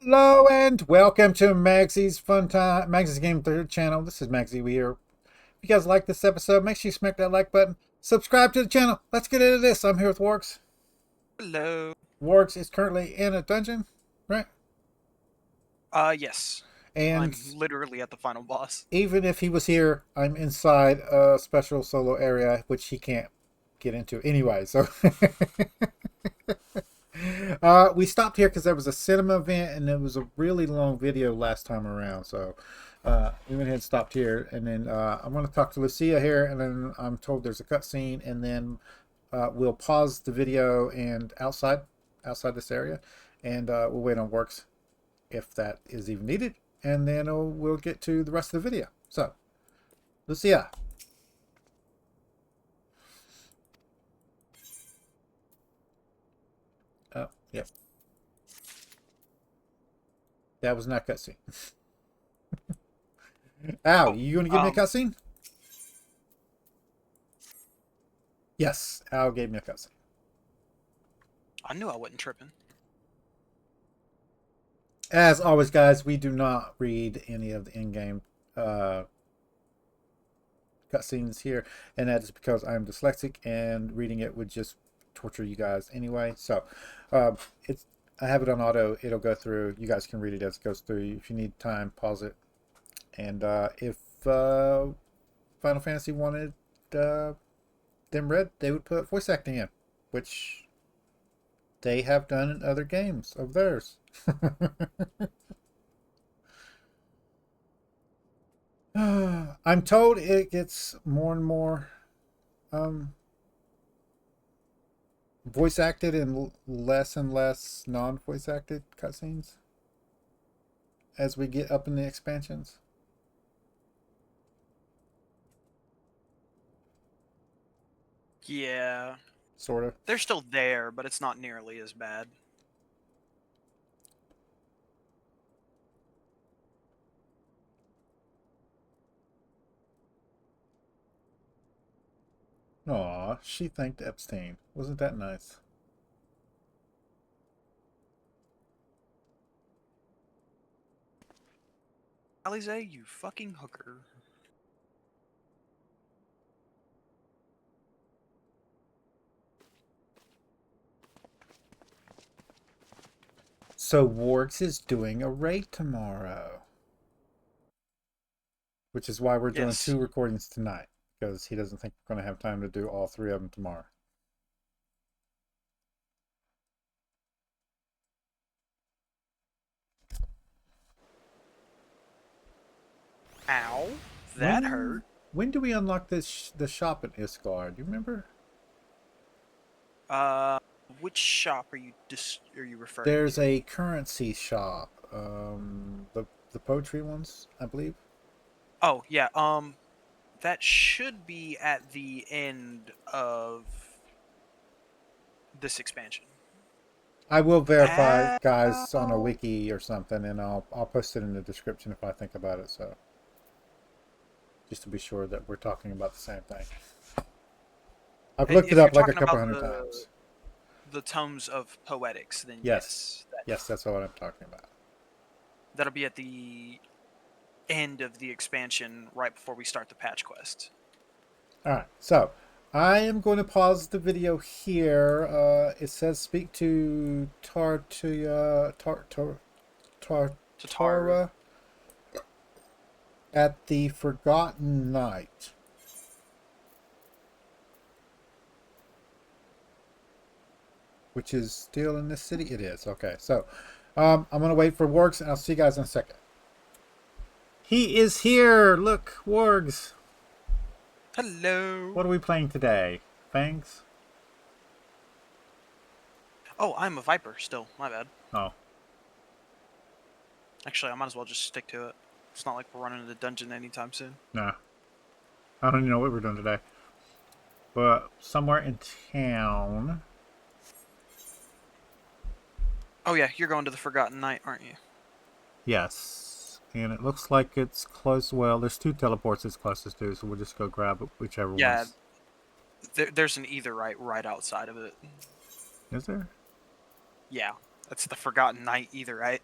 Hello and welcome to Maggie's Fun Time, Maggie's Game Third channel. This is Magzie. If you guys like this episode, make sure you smack that like button. Subscribe to the channel. Let's get into this. I'm here with Worgs. Hello. Worgs is currently in a dungeon, right? Yes. And I'm literally at the final boss. even if he was here, I'm inside a special solo area which he can't get into anyway. So we stopped here because there was a cinema event and it was a really long video last time around. So we went ahead and stopped here. And then I'm going to talk to Lucia here. And then I'm told there's a cutscene. And then we'll pause the video and outside this area. And we'll wait on Works if that is even needed. And then we'll get to the rest of the video. So, Lucia. Oh, yep. That was not cutscene. Ow, Oh, you going to give me a cutscene? Yes, Al gave me a cutscene. I knew I wasn't tripping. As always, guys, we do not read any of the in-game cutscenes here, and that is because I'm dyslexic, and reading it would just torture you guys anyway. So, it's I have it on auto. It'll go through. You guys can read it as it goes through. If you need time, pause it. And if Final Fantasy wanted them read, they would put voice acting in, which they have done in other games of theirs. I'm told it gets more and more um, voice acted and less non voice acted cutscenes as we get up in the expansions. Yeah. Sort of. They're still there, but it's not nearly as bad. Aw, she thanked Epstein. Wasn't that nice? Alize, you fucking hooker. So Wargs is doing a raid tomorrow, which is why we're doing Yes. two recordings tonight, because he doesn't think we're going to have time to do all three of them tomorrow. Ow. That When hurt. when do we unlock the shop at Isgard? Do you remember? Uh, which shop are you referring There's to? a currency shop. The poetry ones, I believe. Oh, yeah. That should be at the end of this expansion. I will verify, guys, on a Ow. wiki or something, and I'll post it in the description if I think about it. So just to be sure that we're talking about the same thing. I've looked it If you're up like a talking couple about hundred times. the tomes of poetics, then Yes, yes, yes, that's what I'm talking about. that'll be at the end of the expansion, right before we start the patch quest. All right, so I am going to pause the video here. It says speak to Tataru. Tara at the Forgotten Night. Which is still in this city? It is. Okay, so I'm going to wait for Works, and I'll see you guys in a second. He is here! Look, Worgs! Hello. What are we playing today? Fangs? Oh, I'm a viper still. My bad. Oh, Actually, I might as well just stick to it. It's not like we're running into dungeon anytime soon. nah. I don't even know what we're doing today. But somewhere in town. Oh yeah, you're going to the Forgotten Night, aren't you? Yes. And it looks like it's close. Well, there's two teleports it's closest to, so we'll just go grab whichever Yeah, one's. there's an either right outside of it. Is there? Yeah, that's the Forgotten Night either right.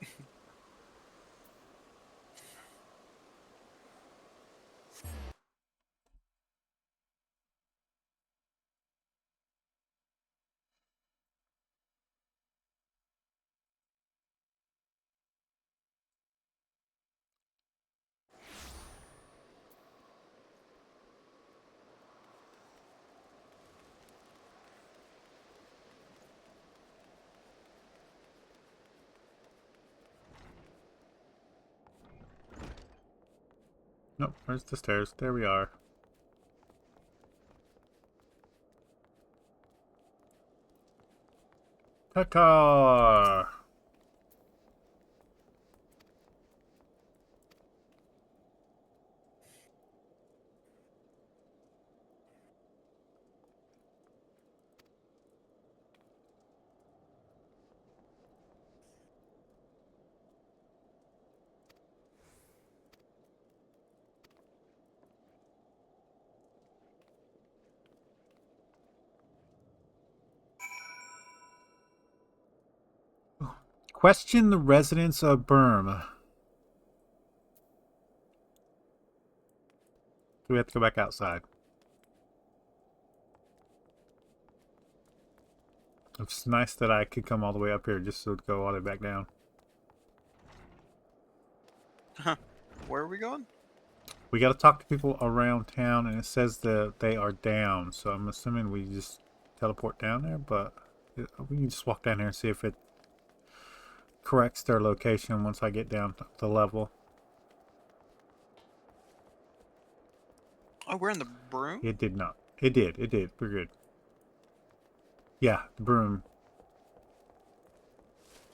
Nope, where's the stairs? There we are. Tatar! Question the residents of Burma. Do we have to go back outside? It's nice that I could come all the way up here just so to go all the way back down. Where are we going? We got to talk to people around town, and it says that they are down. So I'm assuming we just teleport down there, but we can just walk down here and see if it corrects their location once I get down to the level. Oh, we're in the broom? It did not. It did. It did. We're good. Yeah, the broom.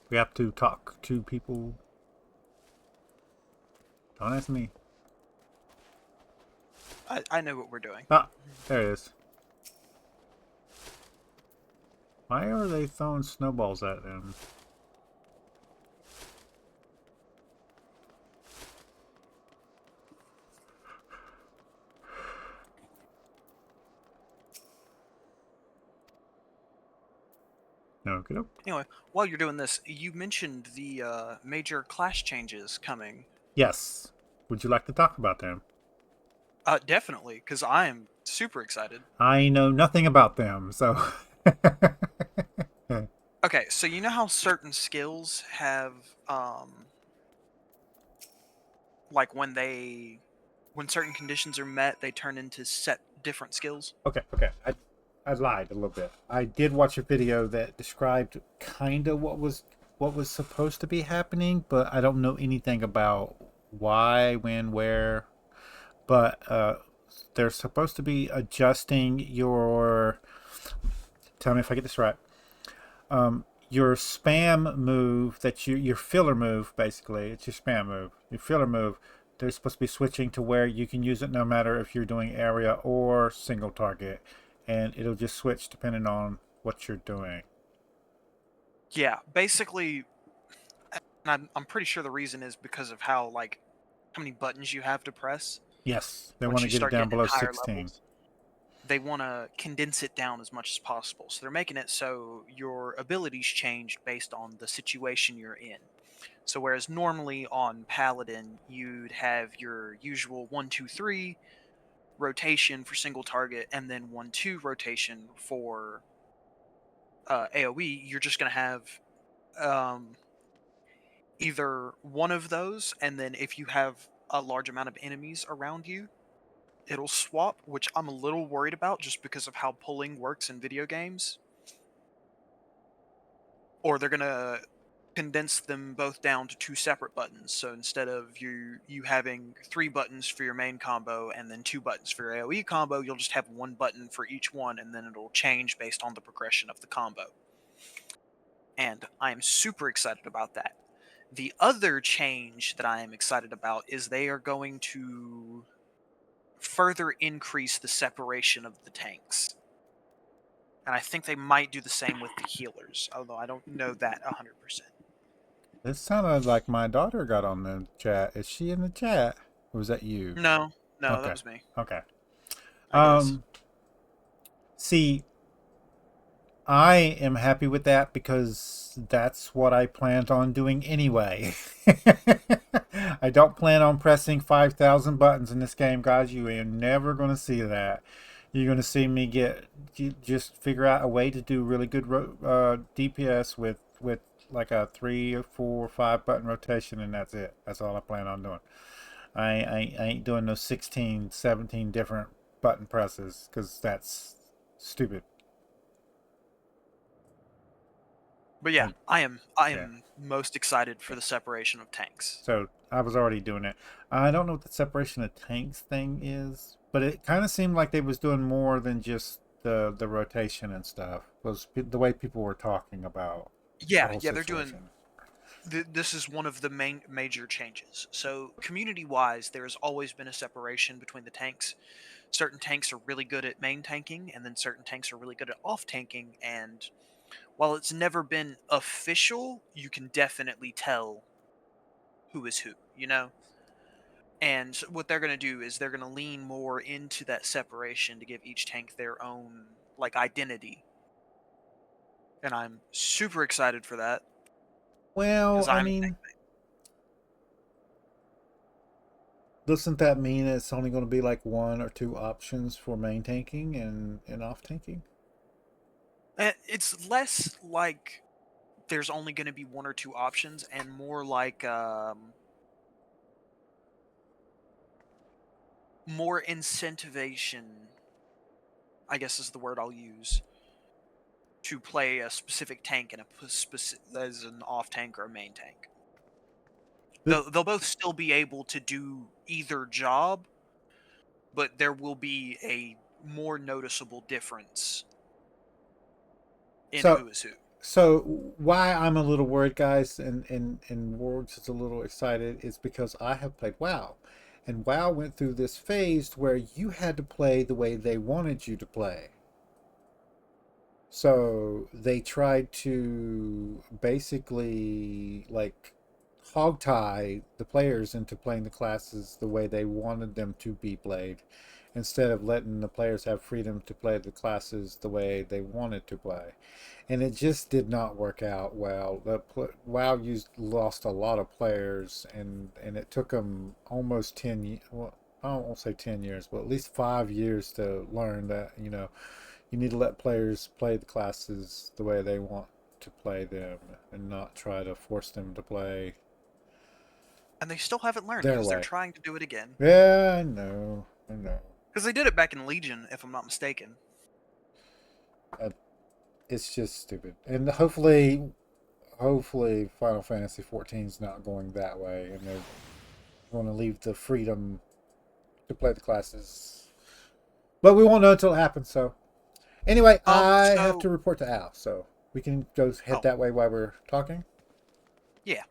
We have to talk to people. Don't ask me. I know what we're doing. Ah, there it is. Why are they throwing snowballs at them? No, get up. Anyway, while you're doing this, you mentioned the major class changes coming. Yes. Would you like to talk about them? Definitely, because I am super excited. I know nothing about them, so. Okay, so you know how certain skills have, like when certain conditions are met, they turn into set different skills? Okay. I lied a little bit. I did watch a video that described kind of what was supposed to be happening, but I don't know anything about why, when, where. But they're supposed to be adjusting your. Tell me if I get this right. Your spam move your filler move, basically it's your spam move, your filler move, they're supposed to be switching to where you can use it no matter if you're doing area or single target, and it'll just switch depending on what you're doing. Yeah, basically, and I'm pretty sure the reason is because of how many buttons you have to press Yes, they once want to you get it start down getting into below higher 16. levels. They want to condense it down as much as possible. So they're making it so your abilities change based on the situation you're in. So whereas normally on Paladin you'd have your usual 1-2-3 rotation for single target and then 1-2 rotation for AoE, you're just going to have um, either one of those, and then if you have a large amount of enemies around you, it'll swap, which I'm a little worried about just because of how pulling works in video games. Or they're gonna condense them both down to two separate buttons. So instead of you having three buttons for your main combo and then two buttons for your AoE combo, you'll just have one button for each one, and then it'll change based on the progression of the combo. And I am super excited about that. The other change that I am excited about is they are going to further increase the separation of the tanks. And I think they might do the same with the healers, although I don't know that 100%. It sounded like my daughter got on the chat. Is she in the chat, or was that you? No, no, that Okay. was me, Okay. I guess. See, I am happy with that because that's what I planned on doing anyway. I don't plan on pressing 5,000 buttons in this game, guys. You are never going to see that. You're going to see me just figure out a way to do really good DPS with like a 3 or 4 or 5 button rotation, and that's it. That's all I plan on doing. I ain't doing those 16, 17 different button presses because that's stupid. But yeah, I, I yeah. am most excited for the separation of tanks. So I was already doing it. I don't know what the separation of tanks thing is, but it kind of seemed like they was doing more than just the rotation and stuff. Was the way people were talking about the Yeah, whole yeah, they're doing. situation. This is one of the main major changes. So, community-wise, there has always been a separation between the tanks. Certain tanks are really good at main tanking, and then certain tanks are really good at off tanking. And while it's never been official, you can definitely tell who is who. You know. And what they're going to do is they're going to lean more into that separation to give each tank their own like identity. And I'm super excited for that Well, because I I'm a tank. mean, doesn't that mean it's only going to be like one or two options for main tanking and off tanking? It's less like there's only going to be one or two options, and more like more incentivation. I guess is the word I'll use to play a specific tank in a specific as an off tank or a main tank. Th- They'll both still be able to do either job, but there will be a more noticeable difference in So who is who. so why I'm a little worried, guys, and Worgs is a little excited is because I have played WoW, and WoW went through this phase where you had to play the way they wanted you to play. So they tried to basically like hogtie the players into playing the classes the way they wanted them to be played, instead of letting the players have freedom to play the classes the way they wanted to play. And it just did not work out well. WoW lost a lot of players, and it took them almost 10. Well, I won't say 10 years, but at least 5 years to learn that you need to let players play the classes the way they want to play them, and not try to force them to play And they still haven't learned their because they're way. trying to do it again. Yeah, I know, I know. Because they did it back in Legion, if I'm not mistaken. Uh, It's just stupid, and hopefully Final Fantasy 14 is not going that way, and they're going to leave the freedom to play the classes. But we won't know until it happens. So anyway, I have So to report to Al, so we can go head oh that way while we're talking. yeah,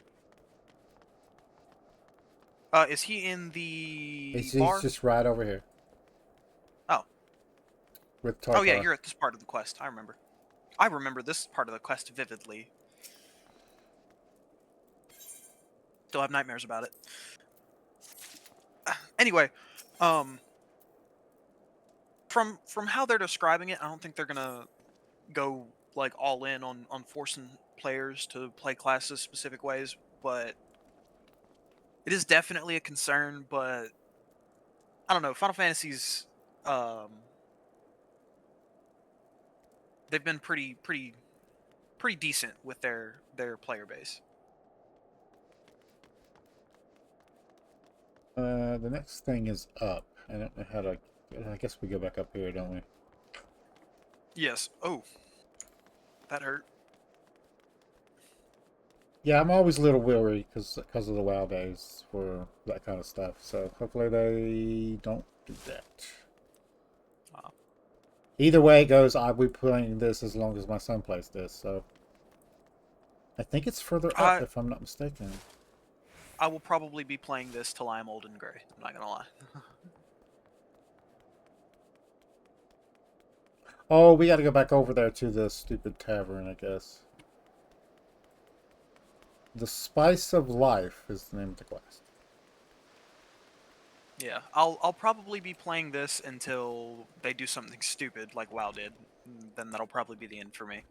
is he in the He's bar? just right over here Oh, with oh yeah, Tartar. you're at this part of the quest. I remember. I remember this part of the quest vividly. Still have nightmares about it. Anyway, um, from how they're describing it, I don't think they're gonna go like all in on forcing players to play classes specific ways, but it is definitely a concern. But I don't know. Final Fantasies, um, they've been pretty decent with their player base. The next thing is up. I don't know how to. I guess we go back up here, don't we? Yes. Oh, that hurt. Yeah, I'm always a little weary because of the WoW days for that kind of stuff. So hopefully they don't do that. Uh, Either way it goes, I'll be playing this as long as my son plays this. So I think it's further up, I if I'm not mistaken. I will probably be playing this till I am old and gray. I'm not gonna lie. Oh, we got to go back over there to the stupid tavern, I guess. The Spice of Life is the name of the quest. Yeah, I'll probably be playing this until they do something stupid like WoW did. Then that'll probably be the end for me.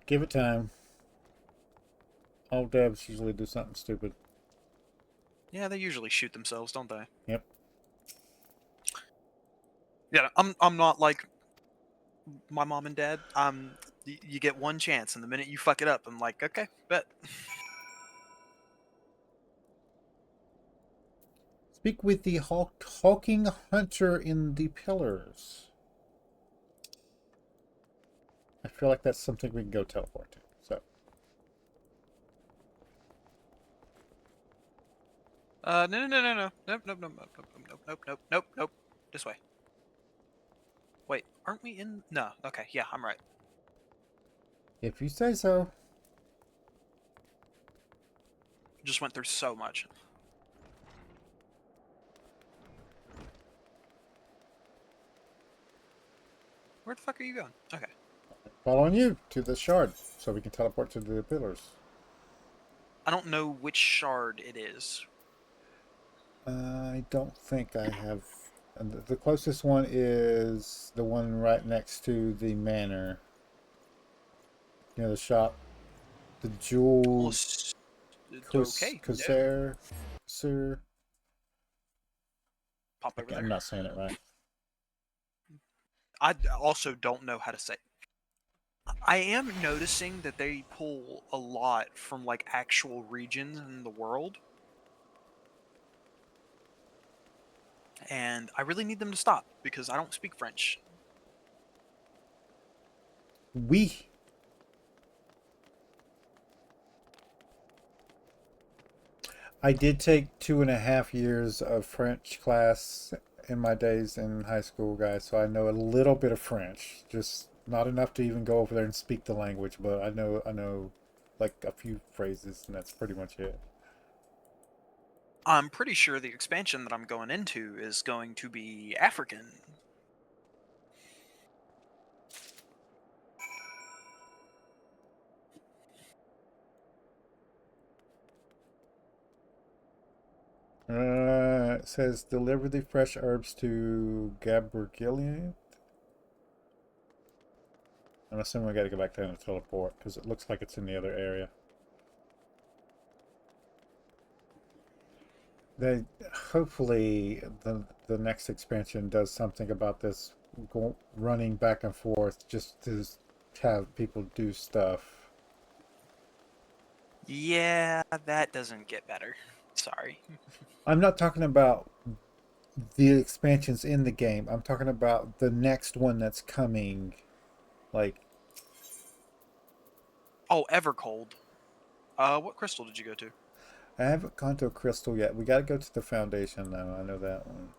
Give it time. All devs usually do something stupid. Yeah, they usually shoot themselves, don't they? Yep. Yeah, I'm not like my mom and dad. You get one chance, and the minute you fuck it up, I'm like, okay, bet. Speak with the Hawking Hunter in the Pillars. I feel like that's something we can go teleport to. So No, no, no, no, no. Nope, nope, nope, nope, nope, nope, nope, nope, nope, nope. This way. Wait, aren't we in? No. Okay, yeah, I'm right. If you say so. Just went through so much. Where the fuck are you going? Okay. Following you to the shard so we can teleport to the pillars. I don't know which shard it is. I don't think I have. And the closest one is the one right next to the manor. You know, the shop. The Well, jewel okay. No. Corsair. Sir. Pop over I'm there. not saying it right. I also don't know how to say. I am noticing that they pull a lot from like actual regions in the world, and I really need them to stop because I don't speak French. We. I did take 2.5 years of French class in my days in high school, guys, so I know a little bit of French. Just not enough to even go over there and speak the language, but I know like a few phrases, and that's pretty much it. I'm pretty sure the expansion that I'm going into is going to be African. It says deliver the fresh herbs to Gabrielle. I'm assuming we got to go back there and teleport because it looks like it's in the other area. They hopefully the next expansion does something about this running back and forth just to have people do stuff. Yeah, that doesn't get better. Sorry. I'm not talking about the expansions in the game. I'm talking about the next one that's coming. Like, Oh, Evercold. What crystal did you go to? I haven't gone to a crystal yet. We got to go to the foundation though. I know that one.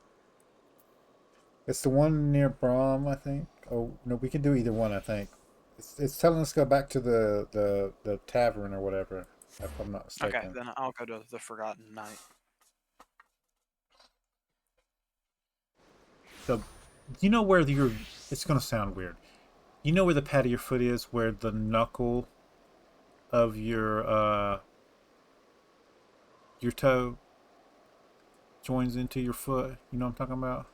It's the one near Brahm, I think. Oh no, we can do either one. I think it's telling us to go back to the tavern or whatever, if I'm not Okay, mistaken. then I'll go to the Forgotten Night. The you know where your it's gonna sound weird. You know where the pad of your foot is, where the knuckle of your toe joins into your foot. You know what I'm talking about?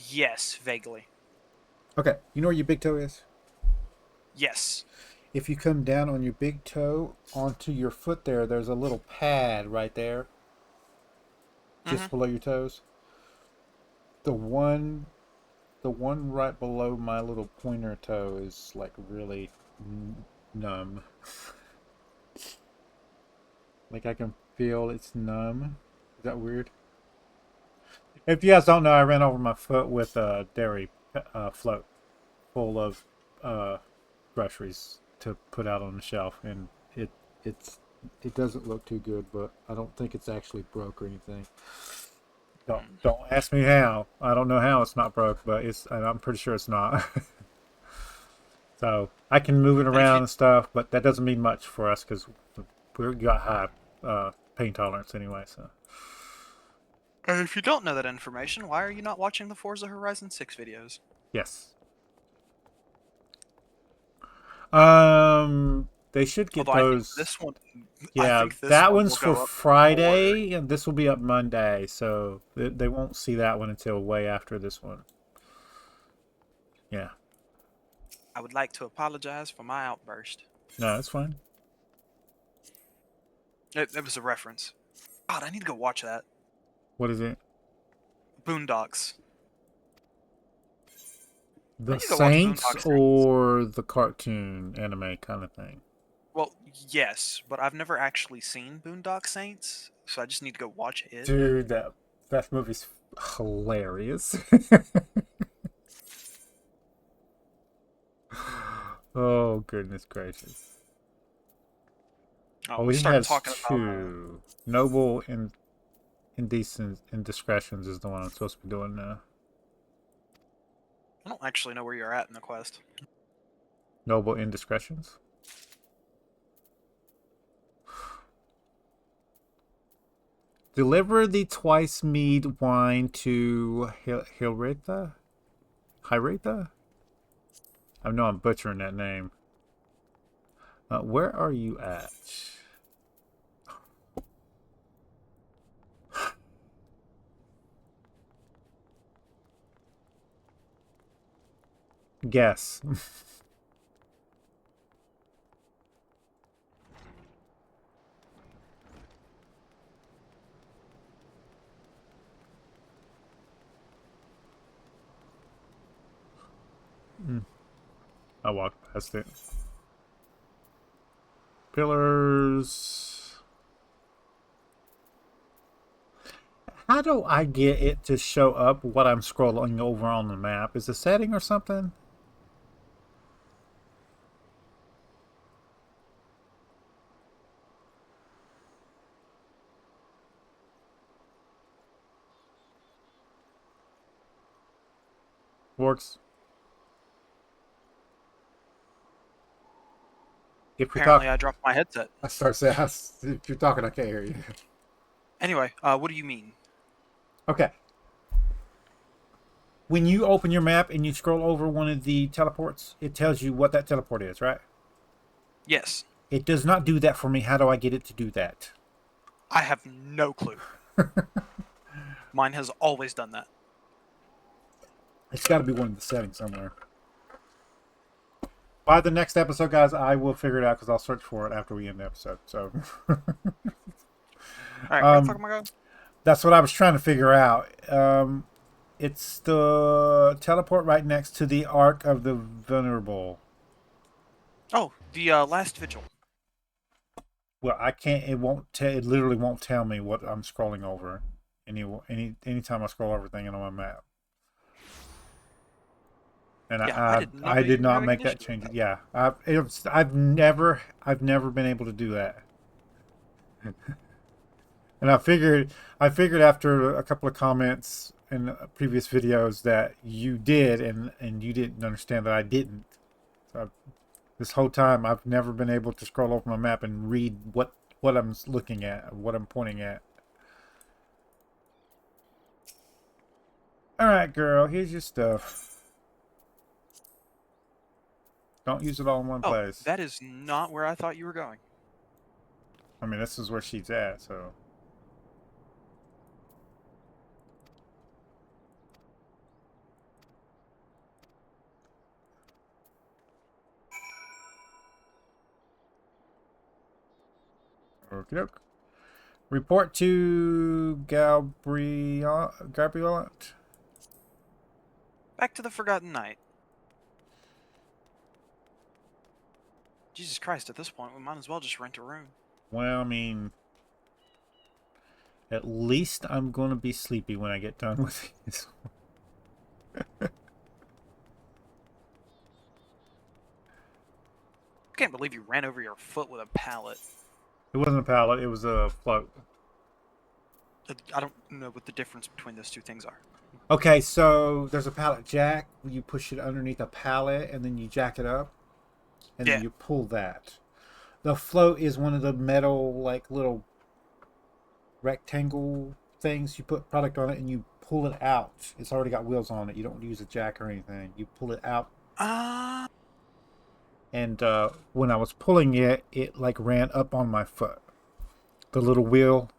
Yes, vaguely. Okay, you know where your big toe is? Yes. If you come down on your big toe onto your foot there, there's a little pad right there, Mm-hmm. just below your toes. The one the one right below my little pointer toe is like really numb. Like I can feel it's numb. Is that weird? If you guys don't know, I ran over my foot with a dairy float full of uh, groceries to put out on the shelf, and it's it doesn't look too good, but I don't think it's actually broke or anything. Don't ask me how. I don't know how it's not broke, but I'm pretty sure it's not. So I can move it And if around you and stuff, but that doesn't mean much for us because we got high pain tolerance anyway. So if you don't know that information, why are you not watching the Forza Horizon 6 videos? yes, they should get Although I think those. this one, I Yeah, think this that one one's will for go up before. Friday, and this will be up Monday, so they won't see that one until way after this one. Yeah, I would like to apologize for my outburst. no, that's fine. It was a reference. God, I need to go watch that. What is it? Boondocks. I The need to go watch Saints Boondocks. or the cartoon anime kind of thing? Well, yes, but I've never actually seen Boondock Saints, so I just need to go watch it. Dude, that movie's hilarious. Oh, goodness gracious. Oh, Oh, we he started has talking about. two. Noble and indecent indiscretions is the one I'm supposed to be doing now. I don't actually know where you're at in the quest. Noble indiscretions. Deliver the twice mead wine to Hilretha? Hyretha? I know I'm butchering that name. Where are you at? Guess. I walked past it. Pillars. How do I get it to show up what I'm scrolling over on the map? Is it a setting or something? Works. If you're Apparently, talking, I dropped my headset. I start saying, if you're talking, I can't hear you. Anyway, what do you mean? Okay. When you open your map and you scroll over one of the teleports, it tells you what that teleport is, right? Yes. It does not do that for me. How do I get it to do that? I have no clue. Mine has always done that. It's got to be one of the settings somewhere. By the next episode, guys, I will figure it out because I'll search for it after we end the episode. So, All right, where the fuck am I going? that's what I was trying to figure out. It's the teleport right next to the Ark of the Venerable. Oh, the last vigil. Well, I can't. It won't. It literally won't tell me what I'm scrolling over. Anytime I scroll over anything on my map. And Yeah, I did not know you did were not having an make that issue change. with that. Yeah, I've never been able to do that. And I figured after a couple of comments in previous videos that you did, and you didn't understand that I didn't. So this whole time I've never been able to scroll over my map and read what I'm looking at, what I'm pointing at. All right, girl, here's your stuff. Don't use it all in one Oh, place. that is not where I thought you were going. I mean, this is where she's at, so. Okie Report to Gabriel. Back to the Forgotten Night. Jesus Christ, at this point, we might as well just rent a room. Well, I mean, at least I'm going to be sleepy when I get done with this. I can't believe you ran over your foot with a pallet. It wasn't a pallet, it was a float. I don't know what the difference between those two things are. Okay, so there's a pallet jack. You push it underneath a pallet, and then you jack it up, and then you pull that. The float is one of the metal, like, little rectangle things. You put product on it, and you pull it out. It's already got wheels on it. You don't use a jack or anything. You pull it out. And when I was pulling it, it, like, ran up on my foot. The little wheel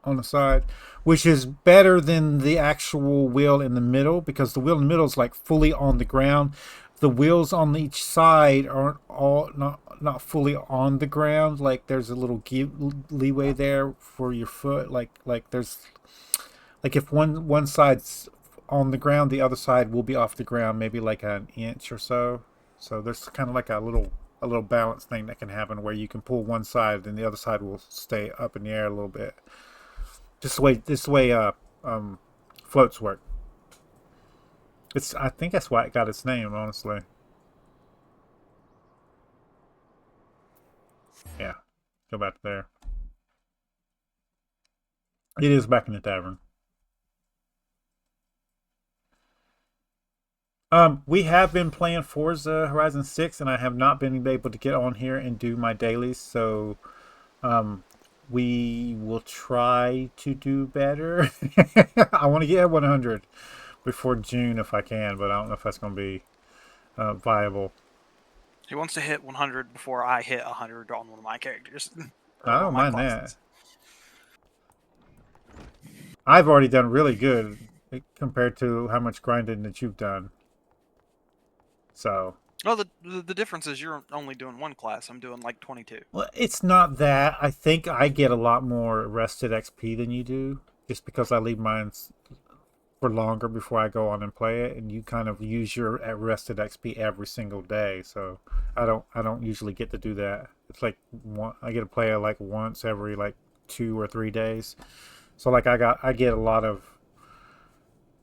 on the side, which is better than the actual wheel in the middle, because the wheel in the middle is like fully on the ground. The wheels on each side aren't all not fully on the ground. Like there's a little leeway there for your foot. Like there's like if one side's on the ground, the other side will be off the ground, maybe like an inch or so. So there's kind of like a little balance thing that can happen where you can pull one side and the other side will stay up in the air a little bit. This way floats work. I think that's why it got its name, honestly. Yeah. Go back there. It is back in the tavern. We have been playing Forza Horizon 6, and I have not been able to get on here and do my dailies, so um, we will try to do better. I want to get 100 before June if I can, but I don't know if that's going to be viable. He wants to hit 100 before I hit 100 on one of my characters. Or I one of don't my mind classes. that. I've already done really good compared to how much grinding that you've done. So, Oh, the difference is you're only doing one class. I'm doing like 22. well, it's not that. I think I get a lot more rested XP than you do, just because I leave mine for longer before I go on and play it, and you kind of use your rested XP every single day. So I don't usually get to do that. It's like I get to play it like once every like 2 or 3 days. So like I get a lot of.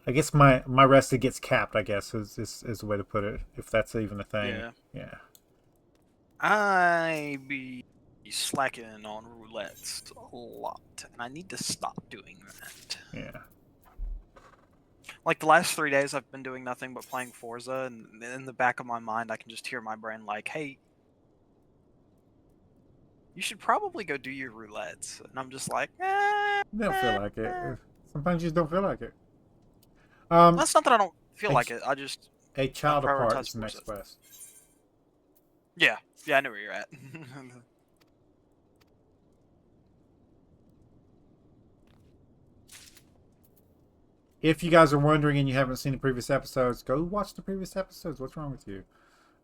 I guess my rested gets capped. I guess is the way to put it, if that's even a thing. Yeah. Yeah. I be slacking on roulettes a lot, and I need to stop doing that. Yeah. Like the last 3 days, I've been doing nothing but playing Forza, and in the back of my mind, I can just hear my brain like, "Hey, you should probably go do your roulettes," and I'm just like, You don't feel like it. Sometimes you just don't feel like it. That's not that I don't feel A, like it. a I child apart prioritize is the Forza. next quest. Yeah, I know where you're at. If you guys are wondering and you haven't seen the previous episodes, go watch the previous episodes. What's wrong with you?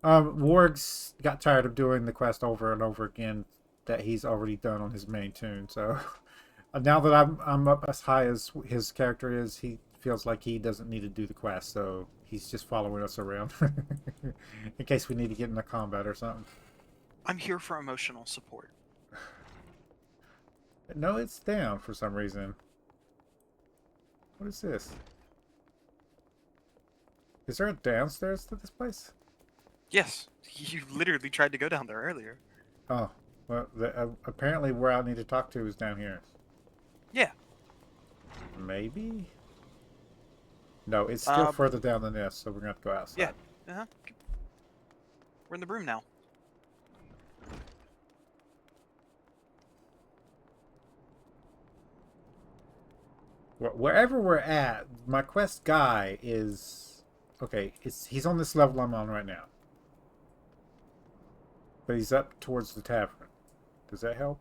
Worgs got tired of doing the quest over and over again that he's already done on his main tune. So now that I'm up as high as his character is, he feels like he doesn't need to do the quest. So he's just following us around in case we need to get into combat or something. I'm here for emotional support. No, it's down for some reason. What is this? Is there a downstairs to this place? Yes, you literally tried to go down there earlier. Oh, well, apparently where I need to talk to is down here. Yeah. Maybe? No, it's still further down than this, so we're going to have to go outside. Yeah. Uh-huh. We're in the room now. Wherever we're at, my quest guy is... Okay, he's on this level I'm on right now. But he's up towards the tavern. Does that help?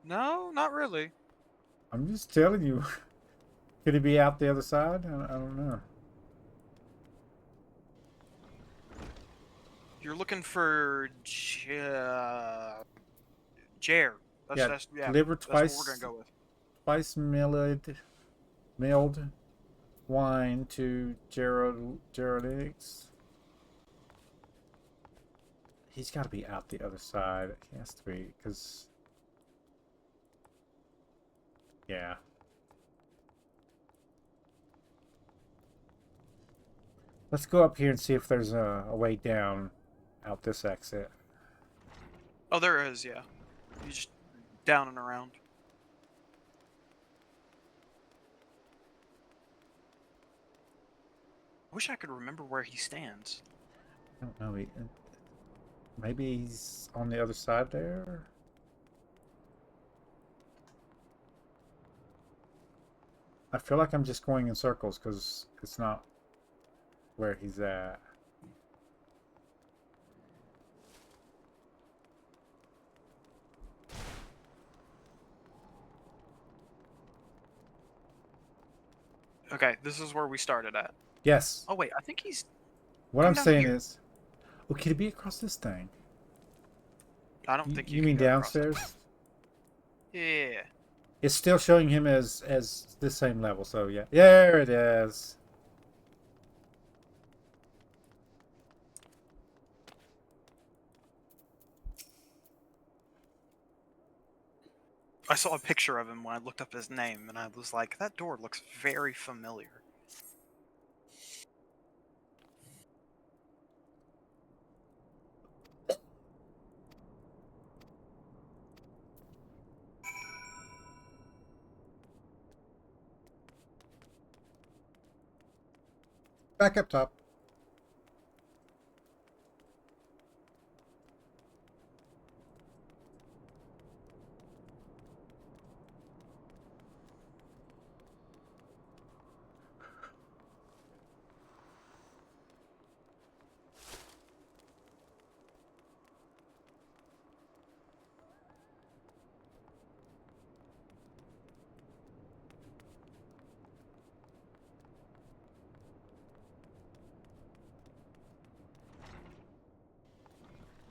No, not really. I'm just telling you. Could he be out the other side? I don't know. You're looking for Jer. Yeah, deliver That's what we're gonna go with. twice milled wine to Geraldix. He's got to be out the other side. He has to be, because... Yeah. Let's go up here and see if there's a way down out this exit. Oh, there is, yeah. You just down and around. I wish I could remember where he stands. I don't know. Maybe he's on the other side there? I feel like I'm just going in circles because it's not where he's at. Okay, this is where we started at. Yes. Oh wait, I think he's... What I'm saying here. is... Oh, could it be across this thing? I don't think You can mean go across downstairs? Yeah. It's still showing him as the same level, so yeah. There it is. I saw a picture of him when I looked up his name, and I was like, that door looks very familiar. Back up top.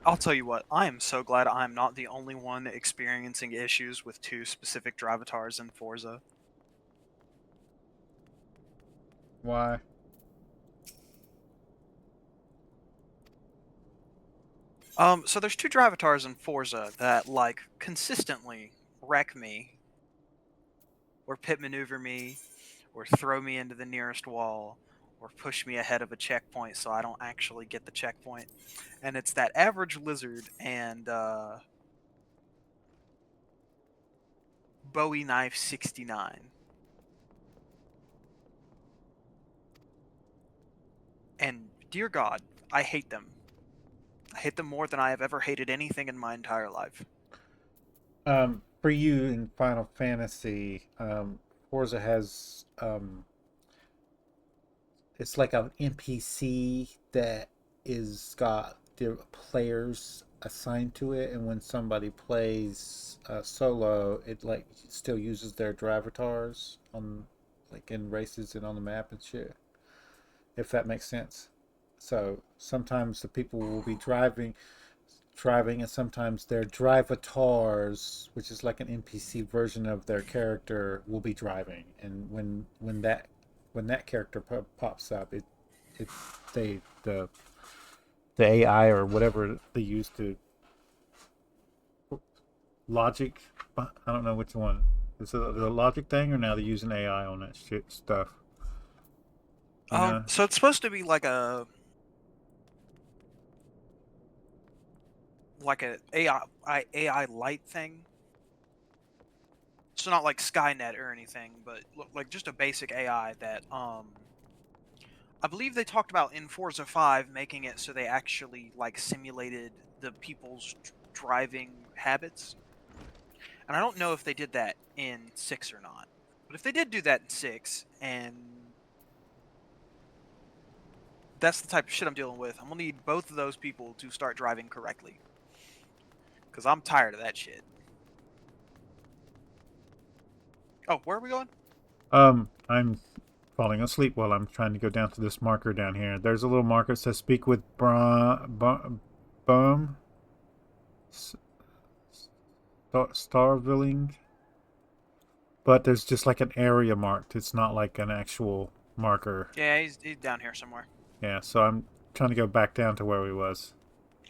I'll tell you what, I am so glad I'm not the only one experiencing issues with two specific drive avatars in Forza. Why? So there's two drive avatars in Forza that, like, consistently wreck me, or pit maneuver me, or throw me into the nearest wall, or push me ahead of a checkpoint so I don't actually get the checkpoint. And it's that average lizard and Bowie Knife 69. And dear God, I hate them. I hate them more than I have ever hated anything in my entire life. For you in Final Fantasy, Forza has it's like an NPC that is got the players assigned to it, and when somebody plays solo, it like still uses their drivatars on like in races and on the map and shit. If that makes sense. So sometimes the people will be driving, and sometimes their drivatars, which is like an NPC version of their character, will be driving. And when that character pops up, it they the AI or whatever they use to logic. I don't know which one. Is it the logic thing, or now they're using AI on that shit stuff? You know? So it's supposed to be like a AI light thing. So not like Skynet or anything, but like just a basic AI that I believe they talked about in Forza 5 making it so they actually like simulated the people's driving habits. And I don't know if they did that in 6 or not. But if they did do that in 6, and that's the type of shit I'm dealing with, I'm gonna need both of those people to start driving correctly. Because I'm tired of that shit. Oh, where are we going? I'm falling asleep while I'm trying to go down to this marker down here. There's a little marker that says "Speak with Bum Starveling," but there's just like an area marked. It's not like an actual marker. Yeah, he's down here somewhere. Yeah, so I'm trying to go back down to where we was.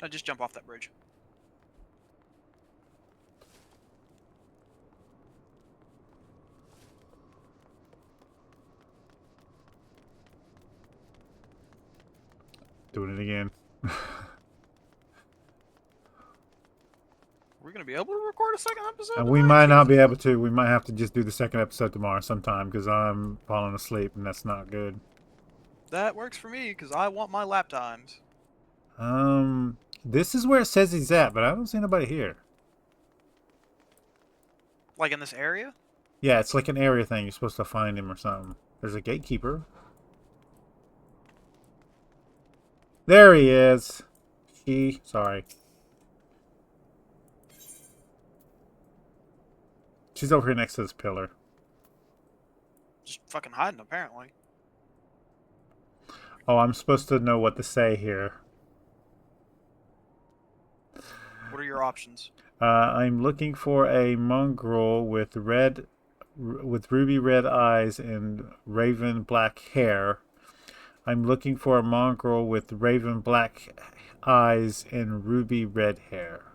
I'll just jump off that bridge. Doing it again. We're gonna be able to record a second episode And we tonight? might not be Jesus. able to. We might have to just do the second episode tomorrow sometime because I'm falling asleep and that's not good. That works for me because I want my lap times. This is where it says he's at, but I don't see nobody here. Like in this area? Yeah, it's like an area thing. You're supposed to find him or something. There's a gatekeeper. There he is. Sorry. She's over here next to this pillar. Just fucking hiding, apparently. Oh, I'm supposed to know what to say here. What are your options? I'm looking for a mongrel with ruby red eyes and raven black hair. I'm looking for a mongrel with raven black eyes and ruby red hair.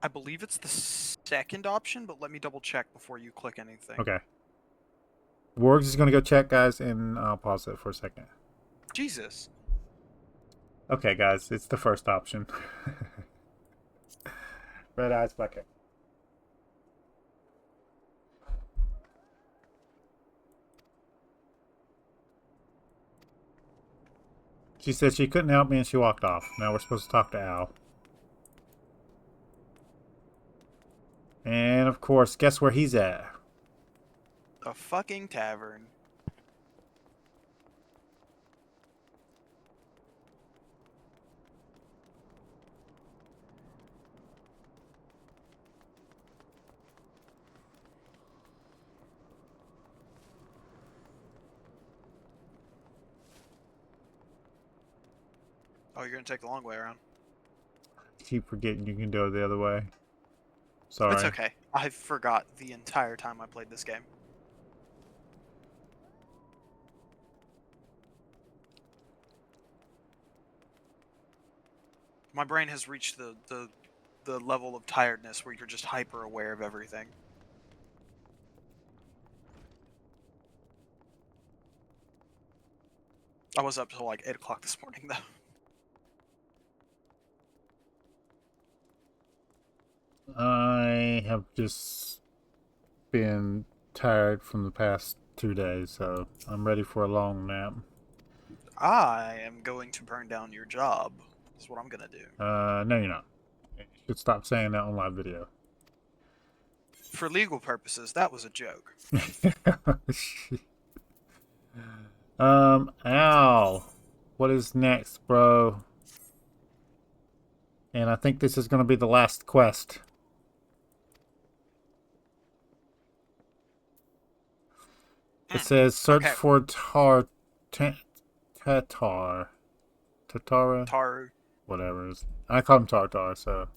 I believe it's the second option, but let me double check before you click anything. Okay. Worgs is going to go check, guys, and I'll pause it for a second. Jesus. Okay, guys, it's the first option. Red eyes, black hair. She said she couldn't help me and she walked off. Now we're supposed to talk to Al. And of course, guess where he's at? A fucking tavern. Oh, you're gonna take the long way around. Keep forgetting you can go the other way. Sorry. It's okay. I forgot the entire time I played this game. My brain has reached the level of tiredness where you're just hyper aware of everything. I was up till like 8 o'clock this morning though. I have just been tired from the past 2 days, so I'm ready for a long nap. I am going to burn down your job. That's what I'm gonna do. No you're not. You should stop saying that on live video. For legal purposes, that was a joke. Al, what is next, bro? And I think this is going to be the last quest. It says search for Tatara, Taru. whatever it is. I call him Tartar, so.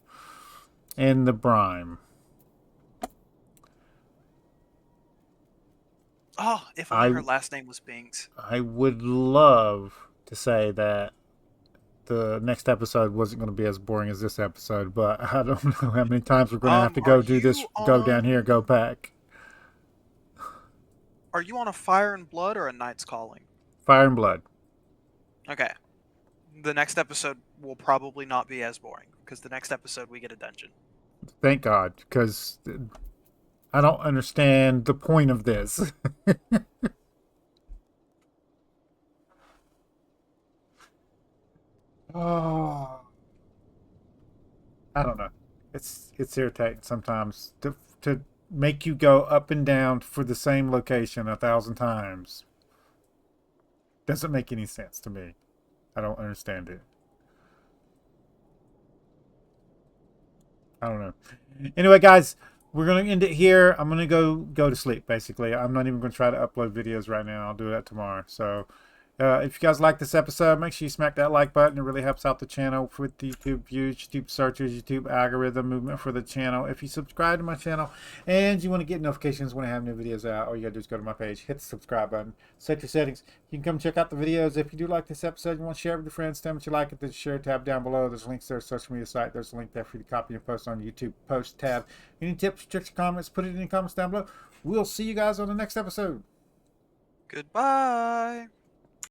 In the brine. Oh, if only her last name was Binks. I would love to say that the next episode wasn't going to be as boring as this episode, but I don't know how many times we're going to have to go do this, go down here, go back. Are you on a Fire and Blood or a Knight's Calling? Fire and Blood. Okay. The next episode will probably not be as boring, because the next episode we get a dungeon. Thank God, because I don't understand the point of this. Oh, I don't know. It's irritating sometimes to make you go up and down for the same location 1,000 times. Doesn't make any sense to me. I don't understand it. I don't know. Anyway, guys, we're going to end it here. I'm going to go to sleep, basically. I'm not even going to try to upload videos right now. I'll do that tomorrow. So, if you guys like this episode, make sure you smack that like button. It really helps out the channel with the YouTube views, YouTube searches, YouTube algorithm movement for the channel. If you subscribe to my channel and you want to get notifications when I have new videos out, all you got to do is go to my page, hit the subscribe button, set your settings. You can come check out the videos. If you do like this episode, you want to share it with your friends, tell them that you like it, there's a share tab down below. There's links there, social media site. There's a link there for you to copy and post on the YouTube post tab. Any tips, tricks, comments, put it in the comments down below. We'll see you guys on the next episode. Goodbye.